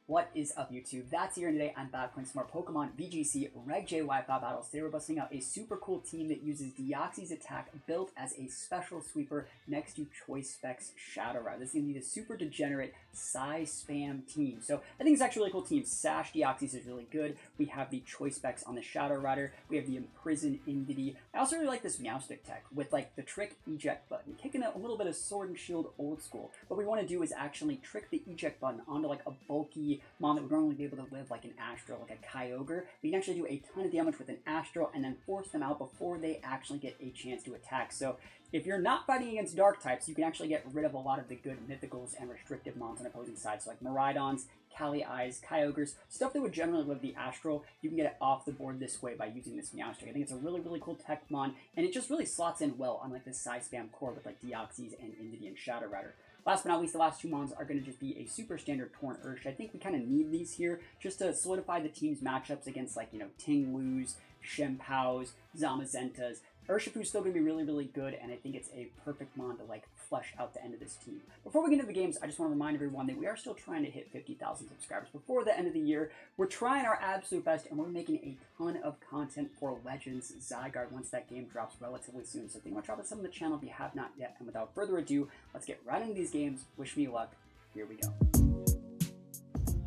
What is up, YouTube? That's here, and today I'm back playing some more Pokemon VGC Reg J Wi-Fi battles. Today we're busting out a super cool team that uses Deoxys attack built as a special sweeper next to Choice Specs Shadow Rider. This is going to be the super degenerate spam team. So I think it's actually a really cool team. Sash Deoxys is really good. We have the Choice Specs on the Shadow Rider. We have the Imprison Indity. I also really like this Meowstic tech with like the trick eject button, kicking a little bit of Sword and Shield old school. What we want to do is actually trick the eject button onto like a bulky mon that would normally be able to live like an Astro, like a Kyogre. We can actually do a ton of damage with an Astro and then force them out before they actually get a chance to attack. So if you're not fighting against dark types, you can actually get rid of a lot of the good mythicals and restrictive mons on opposing sides. So like Miraidons, Cali-Eyes, Kyogres, stuff that would generally live the Astral, you can get it off the board this way by using this Meowstic. I think it's a really, really cool tech mon, and it just really slots in well on like this side spam core with like Deoxys and Indity and Shadow Rider. Last but not least, the last two mons are going to just be a super standard Torn Ursh. I think we kind of need these here just to solidify the team's matchups against like, you know, Tingloos, Shempows, Zamazentas. Urshifu's still going to be really, really good, and I think it's a perfect mon to like flesh out the end of this team. Before we get into the games, I just want to remind everyone that we are still trying to hit 50,000 subscribers before the end of the year. We're trying our absolute best, and we're making a ton of content for Legends Zygarde once that game drops relatively soon. So think about dropping some on the channel if you have not yet. And without further ado, let's get right into these games. Wish me luck. Here we go.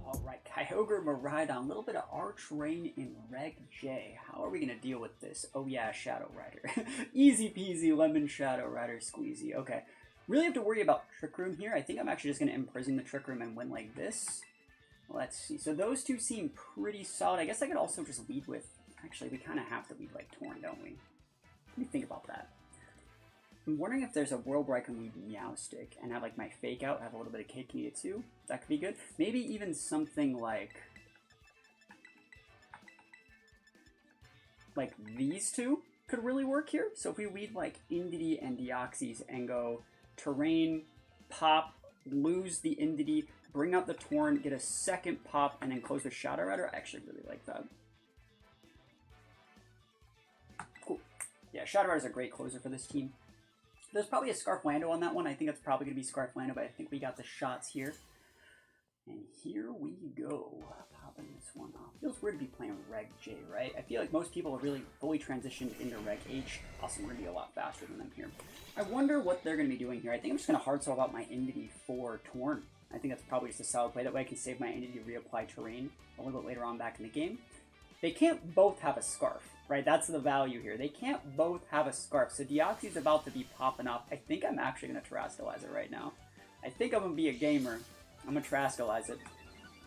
Alright, Kyogre, Miraidon, a little bit of R-Train in Reg J. How are we going to deal with this? Oh yeah, Shadow Rider. Easy peasy, lemon Shadow Rider squeezy. Okay, really have to worry about Trick Room here. I think I'm actually just going to imprison the Trick Room and win like this. Let's see. So those two seem pretty solid. I guess I could also just lead with... Actually, we kind of have to lead like Torn, don't we? Let me think about that. I'm wondering if there's a world where I can lead Meowstic and have like my Fake Out, have a little bit of Cake Media too. That could be good. Maybe even something like these two could really work here. So if we lead like Indity and Deoxys and go Terrain, Pop, lose the Indity, bring out the Torn, get a second Pop, and then close with Shadow Rider, I actually really like that. Cool. Yeah, Shadow Rider is a great closer for this team. There's probably a Scarf Lando on that one. I think that's probably going to be Scarf Lando, but I think we got the shots here. And here we go. Popping this one off. Feels weird to be playing Reg J, right? I feel like most people have really fully transitioned into Reg H. Also, we're going to be a lot faster than them here. I wonder what they're going to be doing here. I think I'm just going to hard swap out my Indity for Torn. I think that's probably just a solid play. That way I can save my Indity to reapply Terrain a little bit later on back in the game. They can't both have a Scarf, right? That's the value here. They can't both have a Scarf. So Deoxys is about to be popping off. I think I'm actually going to Terrascalize it right now. I think I'm going to be a gamer. I'm going to Terrascalize it.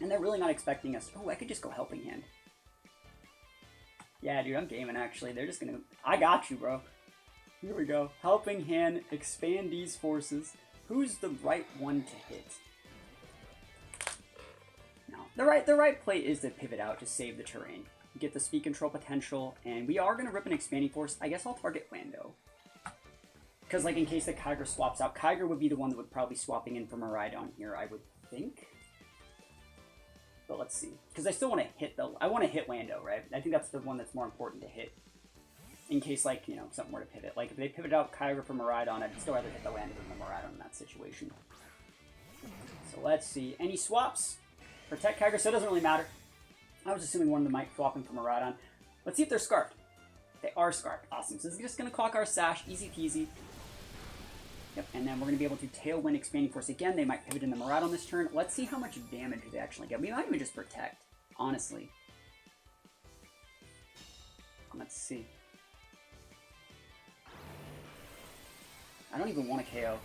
And they're really not expecting us. Oh, I could just go Helping Hand. Yeah, dude, I'm gaming actually. They're just going to... I got you, bro. Here we go. Helping Hand, expand these forces. Who's the right one to hit? No. The right play is to pivot out to save the terrain. Get the speed control potential, and we are going to rip an Expanding Force. I guess I'll target Lando. Because, like, in case the Kyogre swaps out, Kyogre would be the one that would probably be swapping in for Miraidon here, I would think. But let's see. Because I still want to hit the... I want to hit Lando, right? I think that's the one that's more important to hit. In case, like, you know, something were to pivot. Like, if they pivot out Kyogre for Miraidon, I'd still rather hit the Lando than the Miraidon in that situation. So let's see. Any swaps? Protect Kyogre, so it doesn't really matter. I was assuming one of them might swapping from Miraidon. Let's see if they're Scarfed. They are Scarfed. Awesome. So this is just going to clock our Sash. Easy peasy. Yep, and then we're going to be able to Tailwind Expanding Force again. They might pivot in the Miraidon this turn. Let's see how much damage they actually get. We might even just Protect, honestly. Let's see. I don't even want a KO.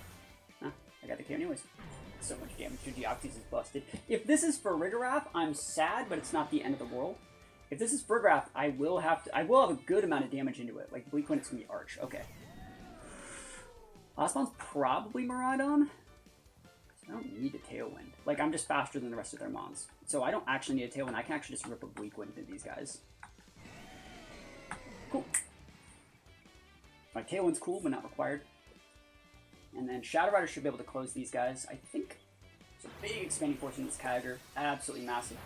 Huh, I got the KO anyways. So much damage to Deoxys is busted. If this is for Rigorath, I'm sad, but it's not the end of the world. If this is Rigorath, I will have a good amount of damage into it. Like Bleak when it's gonna be Arch. Okay. Last one's probably Miraidon. I don't need a Tailwind. Like, I'm just faster than the rest of their mons. So I don't actually need a Tailwind. I can actually just rip a Bleak Wind into these guys. Cool. My Tailwind's cool, but not required. And then Shadow Rider should be able to close these guys, I think. It's a big Expanding Force in this Kyogre. Absolutely massive.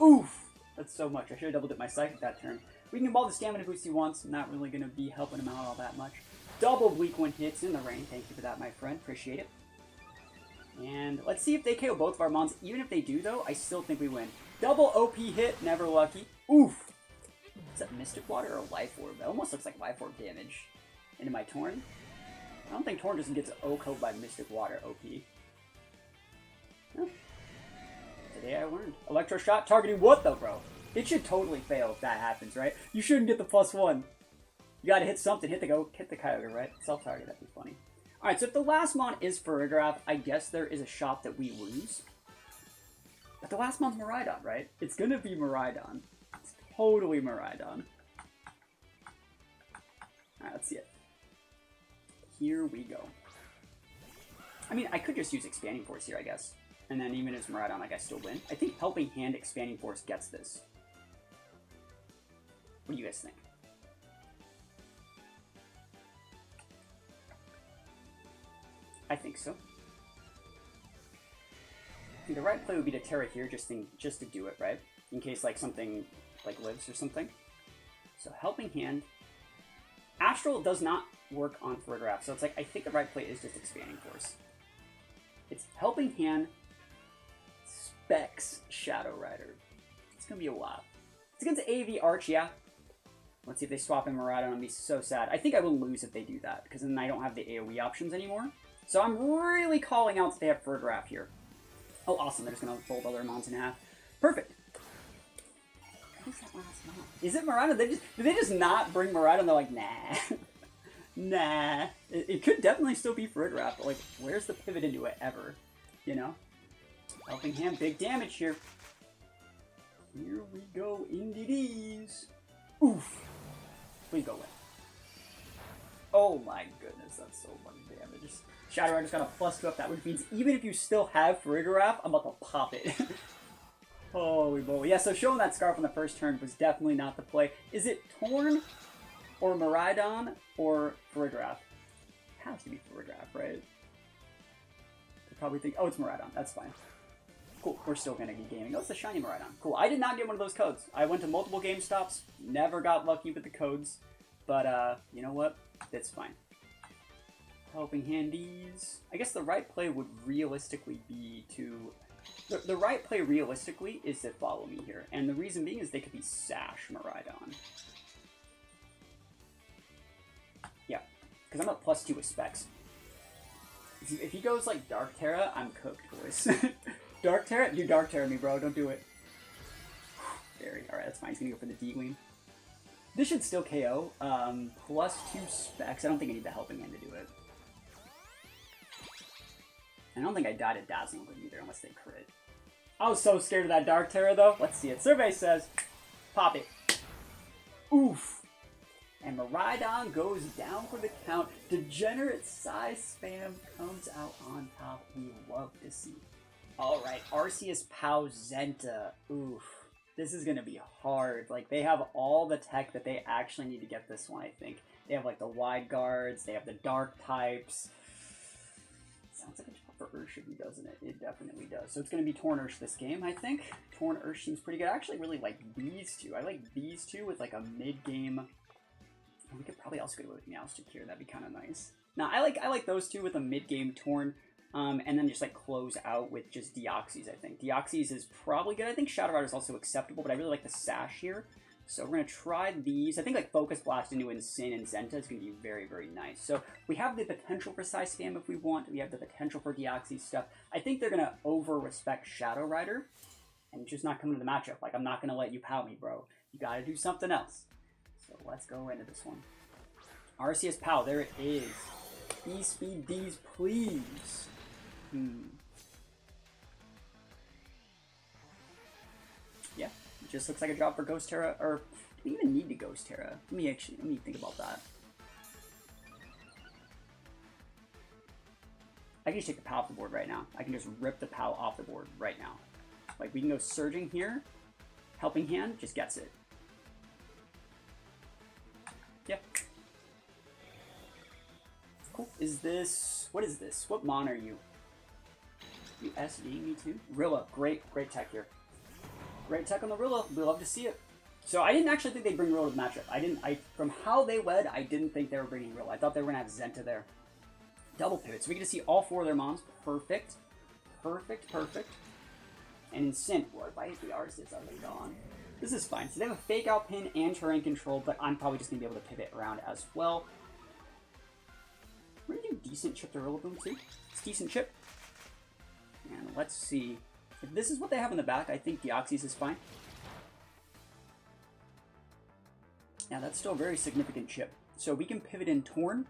Oof! That's so much. I should have doubled it my Psychic that turn. We can ball the Stamina boost he wants. Not really going to be helping him out all that much. Double Bleak Wind hits in the rain. Thank you for that, my friend. Appreciate it. And let's see if they KO both of our mons. Even if they do, though, I still think we win. Double OP hit, never lucky. Oof! Is that Mystic Water or Life Orb? That almost looks like Life Orb damage. Into my Torn? I don't think Torn doesn't get to OHKO by Mystic Water OP. Huh. Today I learned. Electro Shot targeting what though, bro? It should totally fail if that happens, right? You shouldn't get the +1. You gotta hit something. Hit the Kyogre, right? Self-target, that'd be funny. Alright, so if the last mon is Farigiraf, I guess there is a shot that we lose. But the last mon's Miraidon, right? It's gonna be Miraidon. It's totally Miraidon. Alright, let's see it. Here we go. I mean, I could just use Expanding Force here, I guess. And then even as Miraidon, like, I still win. I think Helping Hand Expanding Force gets this. What do you guys think? I think so. I think the right play would be to Terra here, just to do it, right? In case, like, something, like, lives or something. So, Helping Hand. Astral does not work on Farigiraf, so it's like, I think the right play is just Expanding Force. It's Helping Hand, Specs, Shadow Rider. It's gonna be a lot. It's against AV Arch, yeah. Let's see if they swap in Miraidon. I'd be so sad. I think I will lose if they do that, because then I don't have the AoE options anymore. So I'm really calling out that they have Farigiraf here. Oh, awesome. They're just gonna fold all their mons in half. Perfect. Who's that last mon? Is it Miraidon? Did they just not bring Miraidon? They're like, nah. Nah. It could definitely still be Farigiraf, but like, where's the pivot into it ever? You know? Helping Hand, big damage here. Here we go, indeedies. Oof. Please go away. Oh my goodness, that's so much damage. Shadow Rider's got a +2 up that, which means even if you still have Farigiraf, I'm about to pop it. Holy moly. Yeah, so showing that Scarf on the first turn was definitely not the play. Is it Torn or Miraidon or Farigiraf? It has to be Farigiraf, right? I probably think, oh, it's Miraidon. That's fine. Cool, we're still gonna get gaming. Oh, it's the shiny Miraidon. Cool, I did not get one of those codes. I went to multiple GameStops, never got lucky with the codes. But, you know what? That's fine. Helping Handies. I guess the right play would realistically be to... The right play realistically is to follow me here. And the reason being is they could be Sash Miraidon. Yeah, because I'm at +2 with Specs. If he goes like Dark Terra, I'm cooked, boys. Dark Terra? You Dark Terra me, bro. Don't do it. Very. Alright, that's fine. He's gonna go for the D-Wing. This should still KO. +2 Specs. I don't think I need the Helping Hand to do it. I don't think I died at Dazzling Gleam either, unless they crit. I was so scared of that Dark Terra, though. Let's see it. Survey says, pop it. Oof. And Miraidon goes down for the count. Degenerate size spam comes out on top. We love to see. Alright, Arceus Zamazenta. Oof. This is going to be hard. Like, they have all the tech that they actually need to get this one, I think. They have, like, the wide guards. They have the dark types. Sounds like a job for Urshifu, doesn't it? It definitely does. So it's going to be Torn Ursh this game, I think. Torn Ursh seems pretty good. I actually really like these two. I like these two with, like, a mid-game... We could probably also go with Meowstic here. That'd be kind of nice. Now, I like those two with a mid-game Torn. And then just like close out with just Deoxys, I think. Deoxys is probably good. I think Shadow Rider is also acceptable, but I really like the Sash here. So we're going to try these. I think like Focus Blast into Insane and Zenta is going to be very, very nice. So we have the potential for Size Spam if we want. We have the potential for Deoxys stuff. I think they're going to over-respect Shadow Rider and just not come into the matchup. Like, I'm not going to let you pout me, bro. You got to do something else. So let's go into this one. Arceus Pow, there it is. E-Speed D's, please. Yeah, it just looks like a job for Ghost Terra, or do we even need to Ghost Terra? Let me think about that. I can just take the POW off the board right now. I can just rip the POW off the board right now. Like, we can go Surging here. Helping Hand just gets it. Yeah. Cool. Is this... What is this? What mon are you? You SDing me too? Rilla. Great tech here. Great tech on the Rilla. We love to see it. So I didn't actually think they'd bring Rilla to the matchup. From how they led, I didn't think they were bringing Rilla. I thought they were going to have Zenta there. Double pivot. So we get to see all four of their mons. Perfect. Perfect, perfect. And Incint. What if I hit the Arceus are they gone? This is fine. So they have a Fake Out pin and terrain control, but I'm probably just going to be able to pivot around as well. We're going to do decent chip to Rillaboom too. It's decent chip. And let's see. If this is what they have in the back, I think Deoxys is fine. Yeah, that's still a very significant chip. So we can pivot in Torn.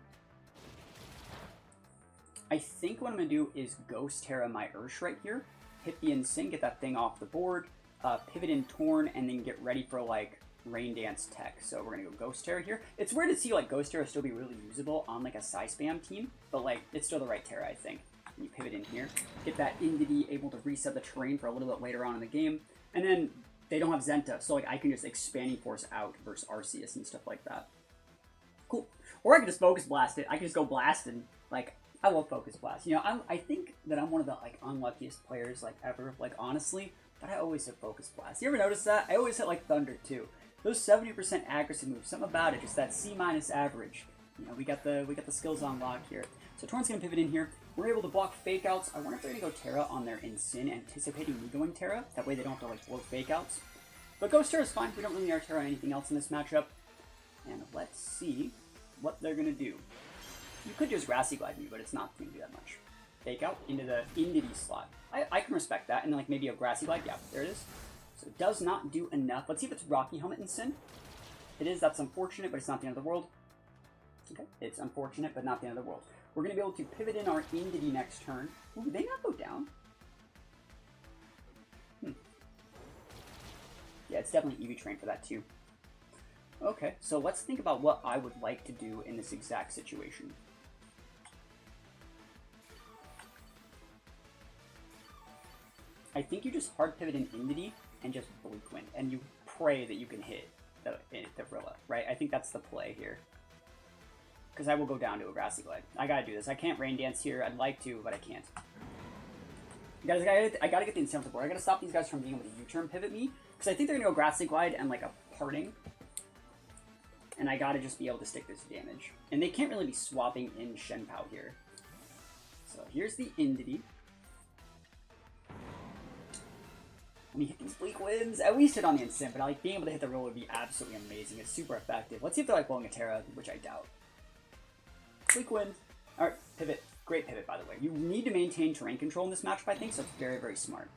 I think what I'm going to do is Ghost Terra my Ursh right here. Hit the Incint, get that thing off the board. Pivot in Torn, and then get ready for, like, Rain Dance tech. So we're going to go Ghost Terra here. It's weird to see, like, Ghost Terra still be really usable on, like, a Psy-Spam team. But, like, it's still the right Terra, I think. And you pivot in here. Get that Indity, able to reset the terrain for a little bit later on in the game. And then they don't have Zenta, so, like, I can just Expanding Force out versus Arceus and stuff like that. Cool. Or I can just Focus Blast it. I can just go Blast and, like... I love Focus Blast. You know, I think that I'm one of the, like, unluckiest players, like, ever. Like, honestly, but I always hit Focus Blast. You ever notice that? I always hit, like, Thunder, too. Those 70% accuracy moves, something about it, just that C- average. You know, we got the skills on lock here. So Torrent's going to pivot in here. We're able to block Fake Outs. I wonder if they're going to go Terra on their Incin, anticipating me going Terra. That way they don't have to, like, blow Fake Outs. But Ghost Terra's fine. We don't really need our Terra on anything else in this matchup. And let's see what they're going to do. You could just Grassy Glide me, but it's not going to do that much. Fake Out into the Indity slot. I can respect that. And then, like, maybe a Grassy Glide. Yeah, there it is. So it does not do enough. Let's see if it's Rocky Helmet and Sin. It is. That's unfortunate, but it's not the end of the world. Okay. It's unfortunate, but not the end of the world. We're going to be able to pivot in our Indity next turn. Ooh, did they not go down? Yeah, it's definitely EV Train for that, too. Okay, so let's think about what I would like to do in this exact situation. I think you just hard pivot in Indity and just Bleak Wind, and you pray that you can hit the Rilla, right? I think that's the play here. Because I will go down to a Grassy Glide. I gotta do this. I can't Rain Dance here. I'd like to, but I can't. Guys, I gotta get the Incint off the board. I gotta stop these guys from being able to U-turn pivot me, because I think they're gonna go Grassy Glide and like a Parting. And I gotta just be able to stick this damage. And they can't really be swapping in Shenpao here. So here's the Indity. When you hit these Bleak Winds, at least hit on the Incint, but like being able to hit the roll would be absolutely amazing. It's super effective. Let's see if they're like blowing a Terra, which I doubt. Bleak Wind. Alright, pivot. Great pivot, by the way. You need to maintain terrain control in this matchup, I think, so it's very, very smart.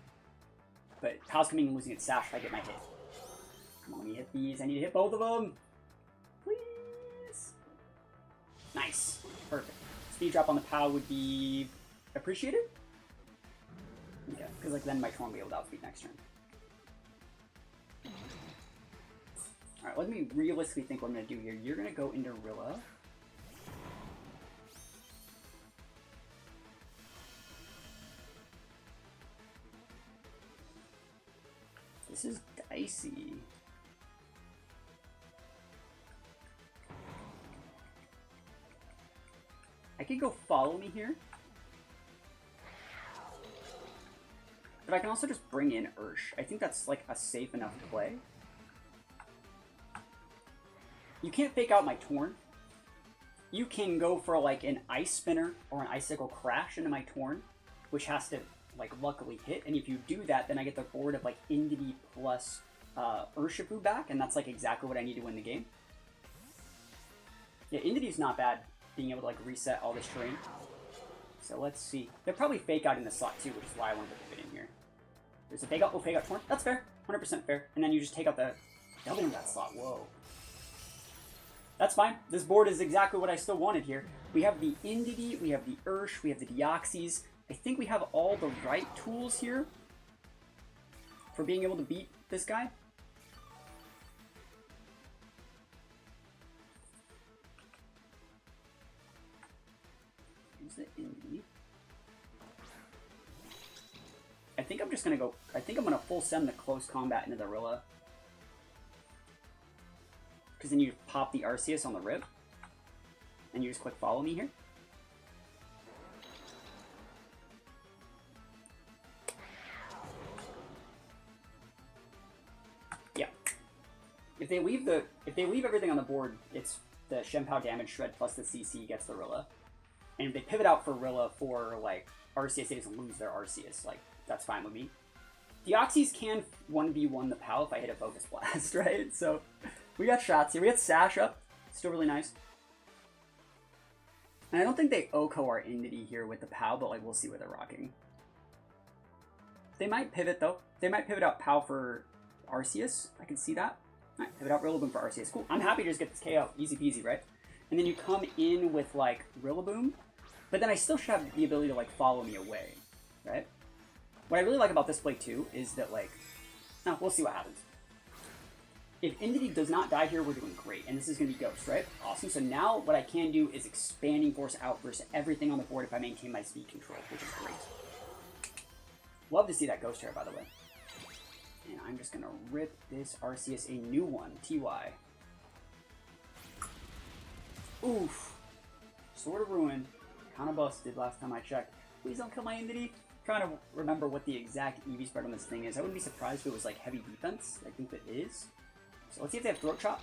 But Pow's coming and losing its Sash if I get my hit. Come on, let me hit these. I need to hit both of them. Please. Nice. Perfect. Speed drop on the Pow would be appreciated. Yeah, because like then my Tron will be able to outspeed next turn. Alright, let me realistically think what I'm going to do here. You're going to go into Rilla. This is dicey. I could go Follow Me here. But I can also just bring in Ursh. I think that's like a safe enough play. You can't Fake Out my Torn. You can go for like an Ice Spinner or an Icicle Crash into my Torn, which has to like luckily hit. And if you do that, then I get the board of like Indity plus Urshifu back, and that's like exactly what I need to win the game. Yeah, Indity's not bad, being able to like reset all this terrain. So let's see. They'll probably Fake Out in the slot too, which is why I wanted to pivot in here. There's a Fake Out, we'll Fake Out Torn. That's fair. 100% fair. And then you just take out the double in that slot. Whoa. That's fine. This board is exactly what I still wanted here. We have the Indity, we have the Ursh, we have the Deoxys. I think we have all the right tools here for being able to beat this guy. Here's the Indity. I think I'm just going to go... I think I'm going to full send the Close Combat into the Rilla. Because then you pop the Arceus on the Rip. And you just click Follow Me here. Yeah. If they leave everything on the board, it's the Shenpao damage shred plus the CC gets the Rilla. And if they pivot out for Rilla for, like, Arceus, they doesn't lose their Arceus. Like, that's fine with me. Deoxys can 1v1 the POW if I hit a Focus Blast, right? So, we got shots here. We got Sash up. Still really nice. And I don't think they OHKO our Indity here with the POW, but, like, we'll see where they're rocking. They might pivot, though. They might pivot out POW for Arceus. I can see that. Alright, pivot out Rillaboom for Arceus. Cool. I'm happy to just get this KO. Easy peasy, right? And then you come in with, like, Rillaboom. But then I still should have the ability to, like, follow me away, right? What I really like about this play, too, is that, like... No, we'll see what happens. If Indity does not die here, we're doing great. And this is going to be Ghost, right? Awesome. So now what I can do is Expanding Force out versus everything on the board if I maintain my speed control, which is great. Love to see that Ghost here, by the way. And I'm just going to rip this Arceus a new one. TY. Oof. Sword of Ruin. Kind of busted last time I checked. Please don't kill my Indity. I'm trying to remember what the exact EV spread on this thing is. I wouldn't be surprised if it was like heavy defense. I think that is. So let's see if they have Throat Chop.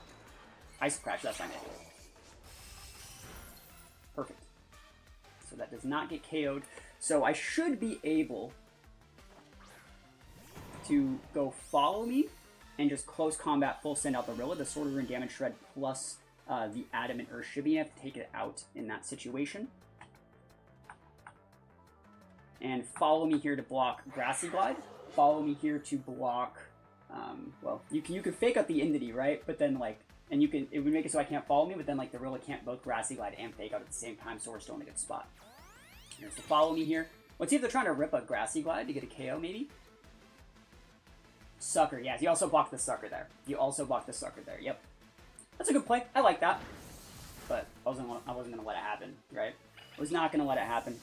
Ice Crash. That's fine. Perfect. So that does not get KO'd. So I should be able to go Follow Me and just close combat, full send out the Rilla. The Sword of Ruin Damage Shred plus the Adamant Earth should be enough to take it out in that situation. And Follow Me here to block Grassy Glide. Follow Me here to block, well, you can fake out the Indity, right? But then, like, and you can, it would make it so I can't Follow Me, but then, like, the Rilla can't both Grassy Glide and fake out at the same time, so we're still in a good spot. Here's the Follow Me here. Let's see if they're trying to rip a Grassy Glide to get a KO, maybe? Sucker, yes, you also blocked the Sucker there. You also blocked the Sucker there, yep. That's a good play, I like that. But I wasn't going to let it happen, right? I was not going to let it happen.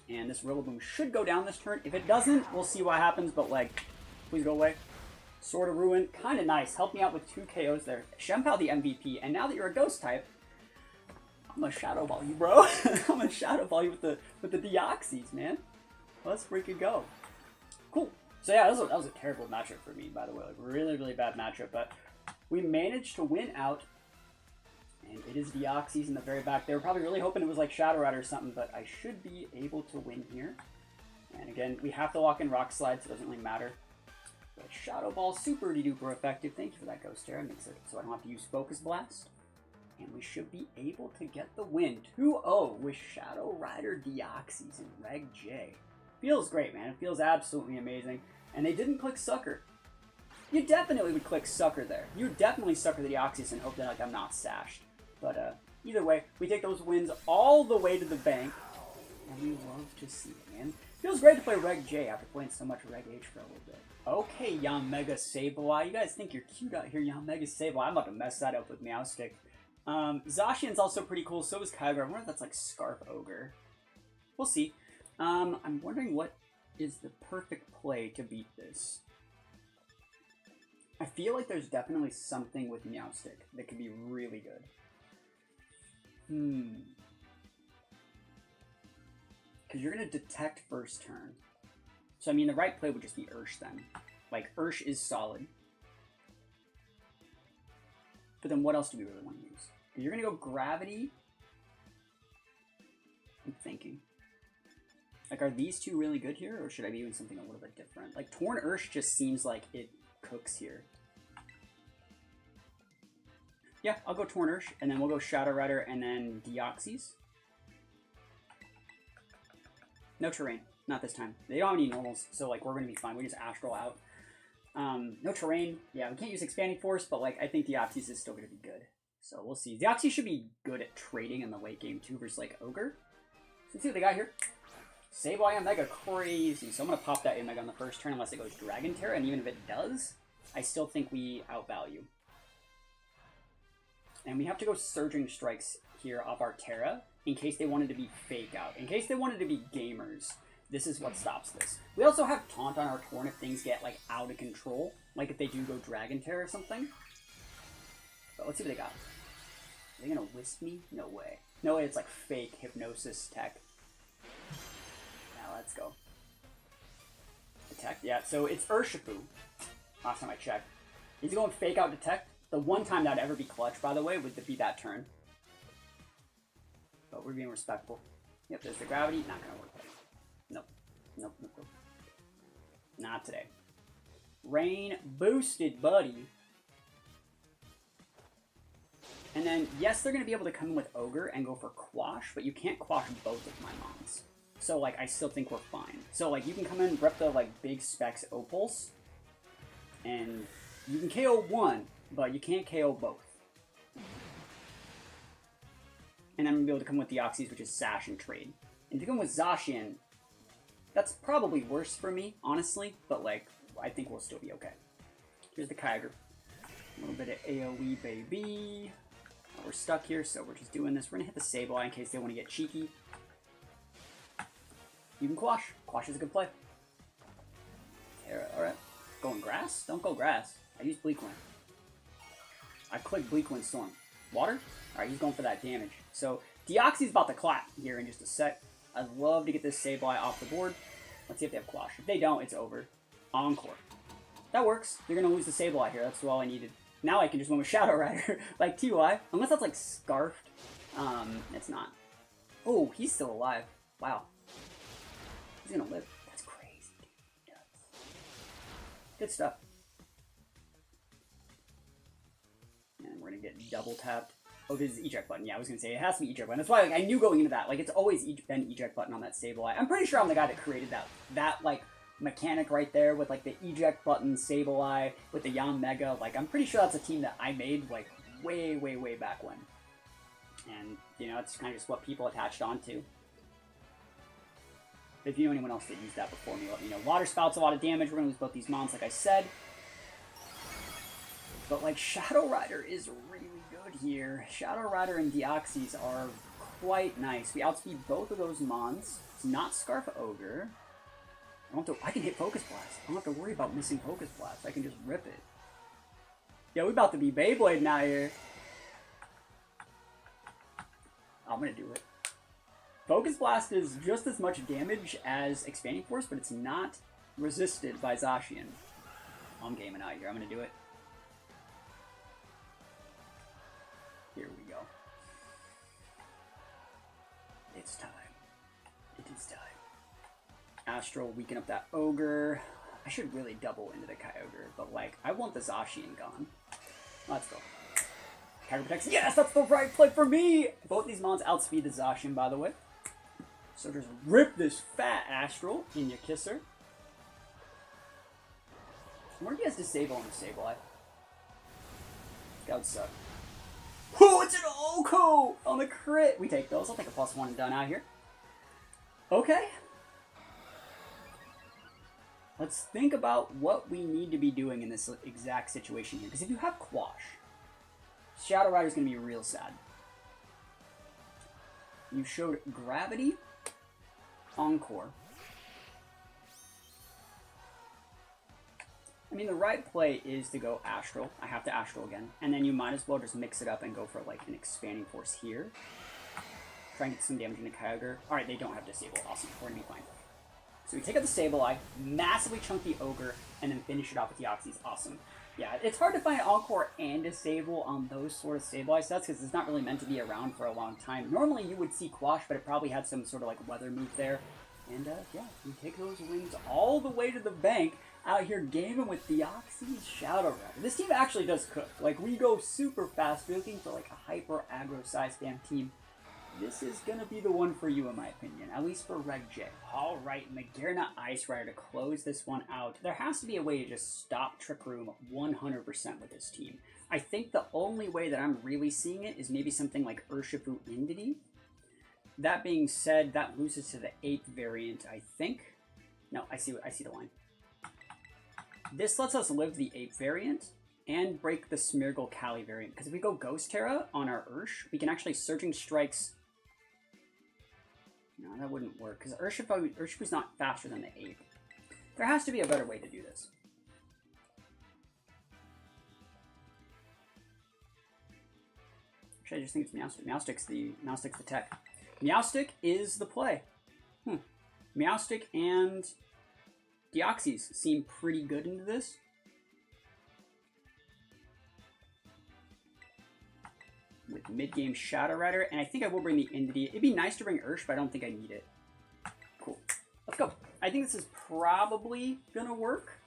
And this Rillaboom should go down this turn. If it doesn't, we'll see what happens, but, like, please go away. Sword of Ruin, kind of nice. Help me out with 2 KOs there. Shempao the MVP, and now that you're a Ghost type, I'm gonna Shadow Ball you, bro. I'm gonna Shadow Ball you with the Deoxys, man. Let's freaking go. Cool. So yeah, that was a terrible matchup for me, by the way. Like, really, really bad matchup, but we managed to win out. And it is Deoxys in the very back. They were probably really hoping it was like Shadow Rider or something, but I should be able to win here. And again, we have to lock in Rock Slide, so it doesn't really matter. But Shadow Ball, super duper effective. Thank you for that, Ghost Terra. Makes it so I don't have to use Focus Blast. And we should be able to get the win. 2-0 with Shadow Rider Deoxys and Reg J. Feels great, man. It feels absolutely amazing. And they didn't click Sucker. You definitely would click Sucker there. You would definitely Sucker the Deoxys and hope that, like, I'm not sashed. But either way, we take those wins all the way to the bank. And we love to see it, man. Feels great to play Reg J after playing so much Reg H for a little bit. Okay, Yanmega Sableye. You guys think you're cute out here, Yanmega Sableye. I'm about to mess that up with Meowstic. Zacian's also pretty cool. So is Kyogre. I wonder if that's like Scarf Ogre. We'll see. I'm wondering what is the perfect play to beat this. I feel like there's definitely something with Meowstic that could be really good. Because you're going to detect first turn. So, I mean, the right play would just be Ursh then. Like, Ursh is solid. But then what else do we really want to use? You're going to go Gravity. I'm thinking. Like, are these two really good here? Or should I be doing something a little bit different? Like, Torn Ursh just seems like it cooks here. Yeah, I'll go Torn Ursh, and then we'll go Shadow Rider, and then Deoxys. No Terrain. Not this time. They don't have any normals, so, like, we're going to be fine. We just Astral out. No Terrain. Yeah, we can't use Expanding Force, but, like, I think Deoxys is still going to be good. So, we'll see. Deoxys should be good at trading in the late game, too, versus, like, Ogre. So, let's see what they got here. Sableye Yanmega, crazy. So, I'm going to pop that Yanmega on the first turn unless it goes Dragon Terra, and even if it does, I still think we outvalue. And we have to go Surging Strikes here off our Terra in case they wanted to be Fake Out. In case they wanted to be gamers, this is what stops this. We also have Taunt on our Torn if things get, like, out of control. Like if they do go Dragon Terra or something. But let's see what they got. Are they going to Wisp me? No way. No way, it's like fake Hypnosis tech. Now let's go. Detect? Yeah, so it's Urshifu. Last time I checked. He's going Fake Out Detect. The one time that'd ever be clutch, by the way, would be that turn. but we're being respectful. Yep, there's the gravity. Not gonna work. Nope. Nope, nope, nope. Not today. Rain boosted, buddy. And then, yes, they're going to be able to come in with Ogre and go for Quash, but you can't Quash both of my mons. So, like, I still think we're fine. So, like, you can come in, rep the, like, big specs Opals, and you can KO one, but you can't KO both. And I'm going to be able to come with Deoxys, which is Sash and Trade. And if you come with Zacian, that's probably worse for me, honestly, but, like, I think we'll still be okay. Here's the Kyogre. A little bit of AoE, baby. We're stuck here, so we're just doing this. We're going to hit the Sableye in case they want to get cheeky. You can Quash. Quash is a good play. Alright. Going Grass? Don't go Grass. I use Bleak Wind. I click Bleak Wind Storm. Water? Alright, he's going for that damage. So, Deoxy's about to clap here in just a sec. I'd love to get this Sableye off the board. Let's see if they have Quash. If they don't, it's over. Encore. That works. They're going to lose the Sableye here. That's all I needed. Now I can just win with Shadow Rider, like TY. Unless that's like Scarfed. It's not. Oh, he's still alive. Wow. He's gonna live. That's crazy. Dude. Good stuff. And we're gonna get double tapped. Oh, this is eject button. Yeah, I was gonna say it has to be eject button. That's why, like, I knew going into that. Like, it's always been eject button on that Sableye. I'm pretty sure I'm the guy that created that like mechanic right there with like the eject button Sableye with the Yanmega. Like, I'm pretty sure that's a team that I made like way back when. And you know, it's kind of just what people attached onto. If you know anyone else that used that before me, let me know. Water Spout's a lot of damage. We're gonna lose both these mons, like I said. But like, Shadow Rider is really good here. Shadow Rider and Deoxys are quite nice. We outspeed both of those mons. It's not Scarf Ogre. I can hit Focus Blast. I don't have to worry about missing Focus Blast. I can just rip it. Yo, we about to be Beyblade now here. I'm gonna do it. Focus Blast is just as much damage as Expanding Force, but it's not resisted by Zacian. I'm gaming out here. I'm gonna do it. Here we go. It's time. It is time. Astral, weaken up that Ogre. I should really double into the Kyogre, but like, I want the Zacian gone. Let's go. Kyogre protects. Yes, that's the right play for me! Both these mons outspeed the Zacian, by the way. So just rip this fat Astral in your kisser. Where do you guys disable on the Sableye? That would suck. Oh, it's an Oko on the crit! We take those. I'll take a +1 and done out here. Okay. Let's think about what we need to be doing in this exact situation here. Because if you have Quash, Shadow Rider's going to be real sad. You showed Gravity, Encore. I mean, the right play is to go Astral. I have to Astral again. And then you might as well just mix it up and go for like an Expanding Force here. Try and get some damage into Kyogre. Alright, they don't have Disable. Awesome. We're going to be fine. So we take out the Sableye, massively chunky Ogre, and then finish it off with Deoxys. Awesome. Yeah, it's hard to find Encore and Disable on those sort of Sableye sets because it's not really meant to be around for a long time. Normally you would see Quash, but it probably had some sort of like weather move there. And yeah, we take those wins all the way to the bank out here gaming with Deoxys Shadow Rider. This team actually does cook. Like, we go super fast. We're looking for like a hyper aggro size spam team. This is going to be the one for you, in my opinion, at least for Reg J. All right, Magearna Ice Rider to close this one out. There has to be a way to just stop Trick Room 100% with this team. I think the only way that I'm really seeing it is maybe something like Urshifu Indity. That being said, that loses to the 8th variant, I think. No, I see the line. This lets us live the 8th variant and break the Smeargle Cali variant. Because if we go Ghost Terra on our Ursh, we can actually Surging Strikes. No, that wouldn't work, because Urshifu's not faster than the 8th. There has to be a better way to do this. Actually, I just think it's Meowstic. Meowstic's the tech. Meowstic is the play. Meowstic and Deoxys seem pretty good into this. with mid-game Shadow Rider, and I think I will bring the Indity. It'd be nice to bring Ursh, but I don't think I need it. Cool. Let's go. I think this is probably gonna work.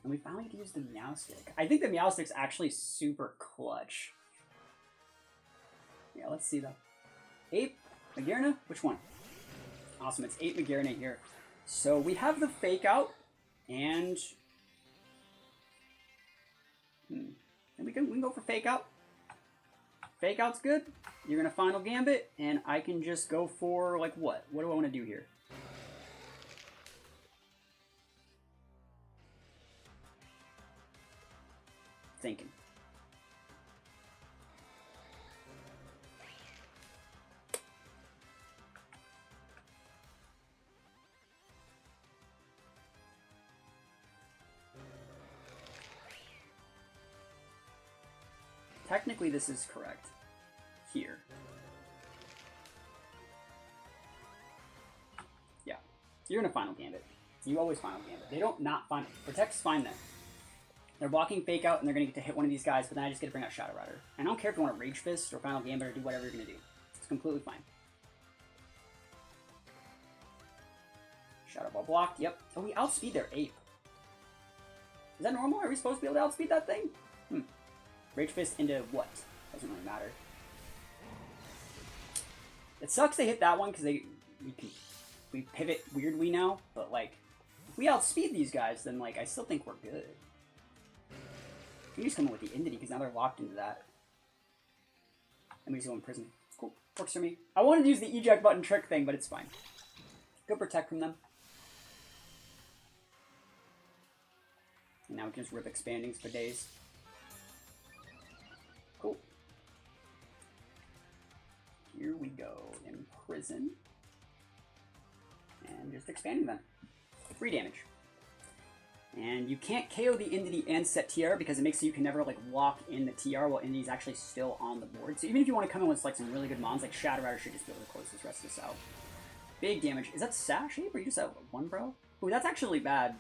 And we finally get to use the Meowstic. I think the Meowstic's actually super clutch. Yeah, let's see though. Ape, Magearna, which one? Awesome, it's 8 Magearna here. So we have the Fake Out, and and we can go for Fake Out. Fake Out's good. You're gonna Final Gambit, and I can just go for like what? What do I want to do here? Thinking. Technically, this is correct. Here. Yeah. You're gonna Final Gambit. You always Final Gambit. They don't not Final. Protect's fine then. They're blocking Fake Out, and they're gonna get to hit one of these guys, but then I just get to bring out Shadow Rider. And I don't care if you want to Rage Fist or Final Gambit or do whatever you're gonna do. It's completely fine. Shadow Ball blocked, yep. Oh, we outspeed their Ape. Is that normal? Are we supposed to be able to outspeed that thing? Rage Fist into what? Doesn't really matter. It sucks they hit that one because we pivot weirdly now, but like if we outspeed these guys, then like I still think we're good. We just come in with the Indity because now they're locked into that. And we just go in prison. Cool. Works for me. I wanted to use the eject button trick thing, but it's fine. Go protect from them. And now we can just rip expandings for days. Cool. Here we go. Imprison. And just expanding them. 3 damage. And you can't KO the Indity and set TR because it makes so you can never like lock in the TR while Indity's actually still on the board. So even if you want to come in with like some really good mons, like Shadow Rider should just be able to close this rest of this out. Big damage. Is that Sash Ape or you just have 1, bro? Ooh, that's actually bad.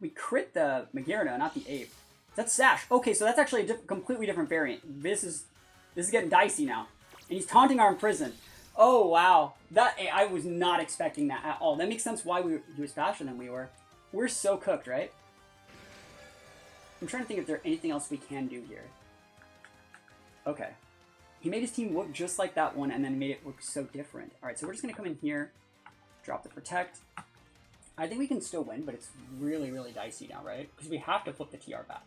We crit the Magearna, not the Ape. That's Sash. Okay, so that's actually a completely different variant. This is getting dicey now. And he's taunting our Imprison. Oh, wow. I was not expecting that at all. That makes sense why he was faster than we were. We're so cooked, right? I'm trying to think if there's anything else we can do here. Okay. He made his team look just like that one and then made it look so different. Alright, so we're just going to come in here, drop the Protect. I think we can still win, but it's really, really dicey now, right? Because we have to flip the TR back.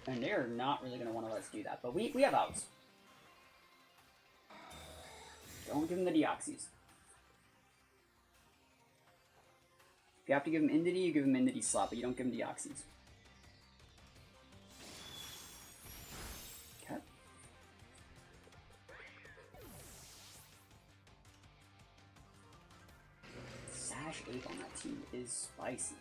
And they're not really going to want to let us do that, but we have outs. Don't give them the Deoxys. If you have to give him Indity, you give him Indity slot, but you don't give him Deoxys. Okay. Sash Ape on that team is spicy.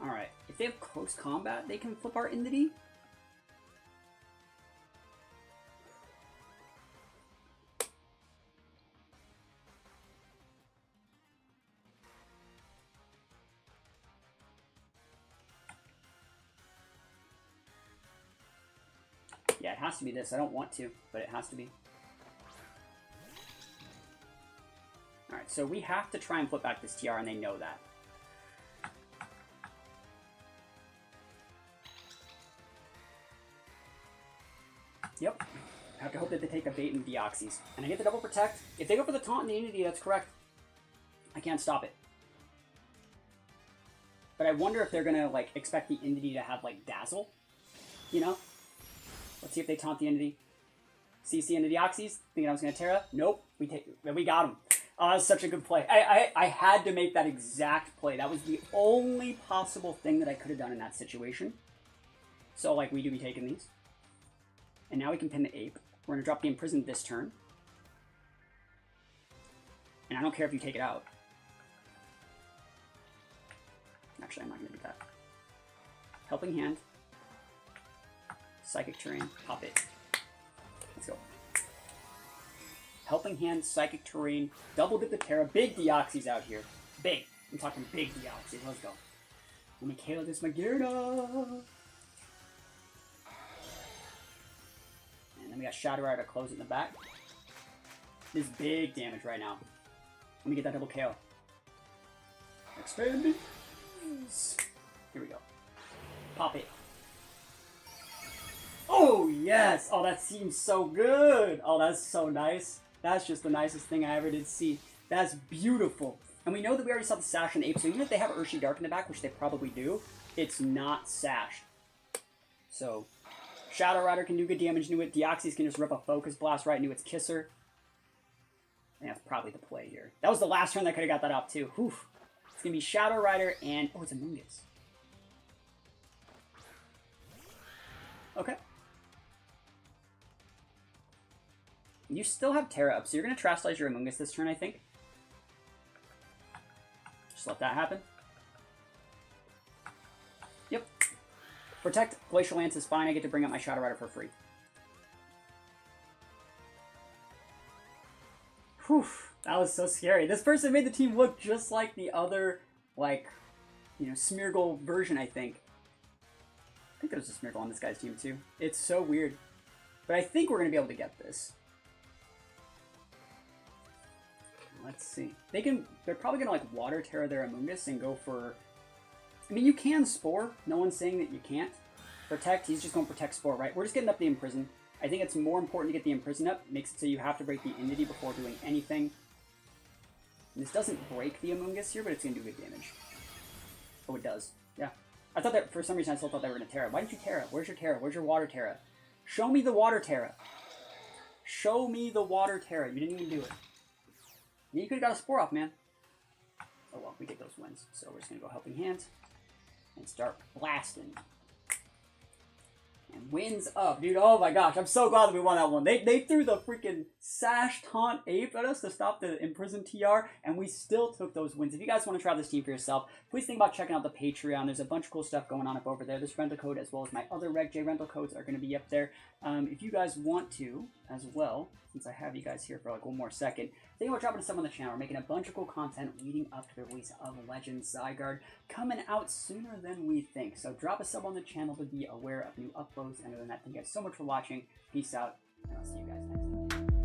Alright, if they have close combat, they can flip our Indity. Yeah, it has to be this. I don't want to, but it has to be. Alright, so we have to try and flip back this TR, and they know that. Yep. I have to hope that they take a bait in Deoxys. And I get the double protect. If they go for the taunt and the Unity, that's correct. I can't stop it. But I wonder if they're gonna like expect the Unity to have like Dazzle. You know? Let's see if they taunt the Unity. CC into Deoxys. Thinking I was gonna Terra. Nope. We got him. Oh, that was such a good play. I had to make that exact play. That was the only possible thing that I could have done in that situation. So like we do be taking these. And now we can pin the Ape. We're going to drop the Imprison this turn. And I don't care if you take it out. Actually, I'm not going to do that. Helping Hand. Psychic Terrain. Pop it. Let's go. Helping Hand, Psychic Terrain. Double dip the Terra. Big Deoxys out here. Big. I'm talking big Deoxys. Let's go. Let me KO this Magearna. And then we got Shadow Rider to close it in the back. This is big damage right now. Let me get that double KO. Expanding. Here we go. Pop it. Oh, yes! Oh, that seems so good! Oh, that's so nice. That's just the nicest thing I ever did see. That's beautiful. And we know that we already saw the Sash and Ape, so even if they have Urshi Dark in the back, which they probably do, it's not Sashed. So, Shadow Rider can do good damage into it. Deoxys can just rip a Focus Blast right into its Kisser. And that's probably the play here. That was the last turn that could have got that up, too. Whew. It's going to be Shadow Rider and... Oh, it's a Mungus. Okay. You still have Terra up, so you're going to Trash Slice your Amoonguss this turn, I think. Just let that happen. Yep. Protect Glacial Lance is fine. I get to bring up my Shadow Rider for free. Whew. That was so scary. This person made the team look just like the other, like, you know, Smeargle version, I think. I think there's a Smeargle on this guy's team, too. It's so weird. But I think we're going to be able to get this. Let's see. They're probably gonna like Water Terra their Amoonguss and go for... I mean, you can Spore. No one's saying that you can't. Protect, he's just gonna Protect Spore, right? We're just getting up the Imprison. I think it's more important to get the Imprison up. Makes it so you have to break the Entity before doing anything. And this doesn't break the Amoonguss here, but it's gonna do good damage. Oh, it does. Yeah. I thought that, for some reason, I still thought they were gonna Terra. Why didn't you Terra? Where's your Terra? Where's your Water Terra? Show me the Water Terra. Show me the Water Terra. You didn't even do it. You could have got a Spore off, man. Oh well, we get those wins. So we're just going to go Helping Hand and start blasting. And wins up, dude. Oh my gosh, I'm so glad that we won that one. They threw the freaking Sash Taunt Ape at us to stop the Imprison TR, and we still took those wins. If you guys want to try this team for yourself, please think about checking out the Patreon. There's a bunch of cool stuff going on up over there. This rental code, as well as my other Reg J rental codes, are going to be up there. If you guys want to, as well, since I have you guys here for like one more second, think about dropping a sub on the channel. We're making a bunch of cool content leading up to the release of Legends Zygarde, coming out sooner than we think. So drop a sub on the channel to be aware of new uploads. And other than that, thank you guys so much for watching. Peace out, and I'll see you guys next time.